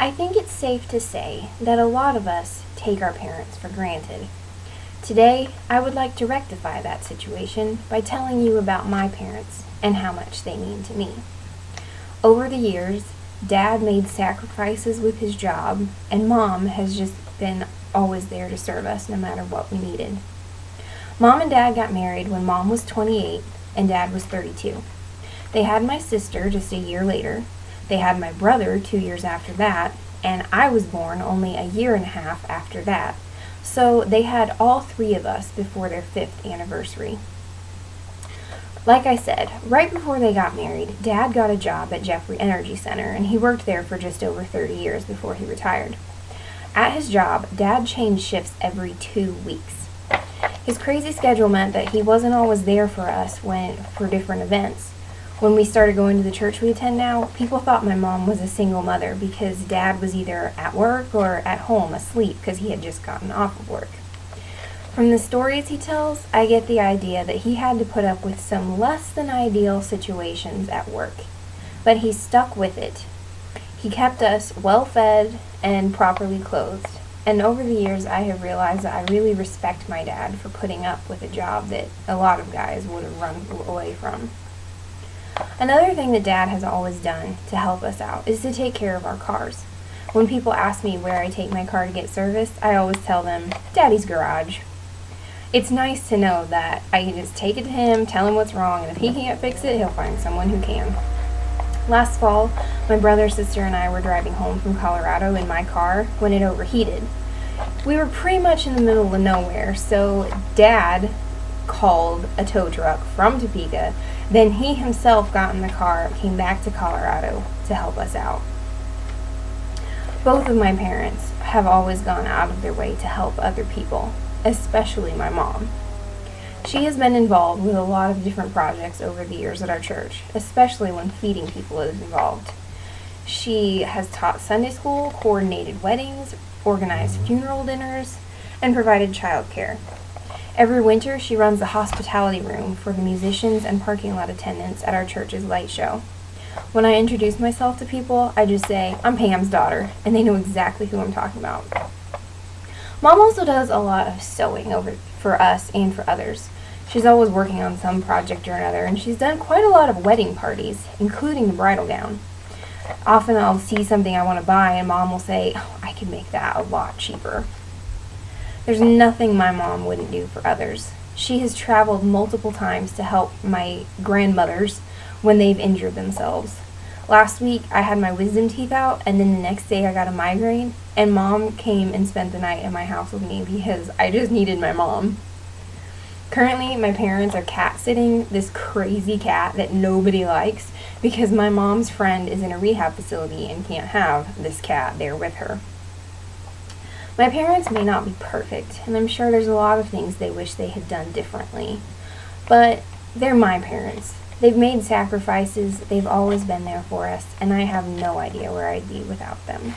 I think it's safe to say that a lot of us take our parents for granted. Today, I would like to rectify that situation by telling you about my parents and how much they mean to me. Over the years, Dad made sacrifices with his job, and Mom has just been always there to serve us no matter what we needed. Mom and Dad got married when Mom was 28 and Dad was 32. They had my sister just a year later. They had my brother 2 years after that, and I was born only a year and a half after that. So they had all three of us before their 5th anniversary. Like I said, right before they got married, Dad got a job at Jeffrey Energy Center, and he worked there for just over 30 years before he retired. At his job, Dad changed shifts every 2 weeks. His crazy schedule meant that he wasn't always there for us for different events. When we started going to the church we attend now, people thought my mom was a single mother because Dad was either at work or at home asleep because he had just gotten off of work. From the stories he tells, I get the idea that he had to put up with some less than ideal situations at work, but he stuck with it. He kept us well fed and properly clothed, and over the years I have realized that I really respect my dad for putting up with a job that a lot of guys would have run away from. Another thing that Dad has always done to help us out is to take care of our cars. When people ask me where I take my car to get serviced, I always tell them, Daddy's garage. It's nice to know that I can just take it to him, tell him what's wrong, and if he can't fix it, he'll find someone who can. Last fall, my brother, sister, and I were driving home from Colorado in my car when it overheated. We were pretty much in the middle of nowhere, so Dad called a tow truck from Topeka. Then he himself got in the car, came back to Colorado to help us out. Both of my parents have always gone out of their way to help other people, especially my mom. She has been involved with a lot of different projects over the years at our church, especially when feeding people is involved. She has taught Sunday school, coordinated weddings, organized funeral dinners, and provided childcare. Every winter, she runs the hospitality room for the musicians and parking lot attendants at our church's light show. When I introduce myself to people, I just say, I'm Pam's daughter, and they know exactly who I'm talking about. Mom also does a lot of sewing for us and for others. She's always working on some project or another, and she's done quite a lot of wedding parties, including the bridal gown. Often I'll see something I want to buy, and Mom will say, oh, I could make that a lot cheaper. There's nothing my mom wouldn't do for others. She has traveled multiple times to help my grandmothers when they've injured themselves. Last week, I had my wisdom teeth out, and then the next day I got a migraine, and Mom came and spent the night at my house with me because I just needed my mom. Currently, my parents are cat sitting this crazy cat that nobody likes because my mom's friend is in a rehab facility and can't have this cat there with her. My parents may not be perfect, and I'm sure there's a lot of things they wish they had done differently, but they're my parents. They've made sacrifices, they've always been there for us, and I have no idea where I'd be without them.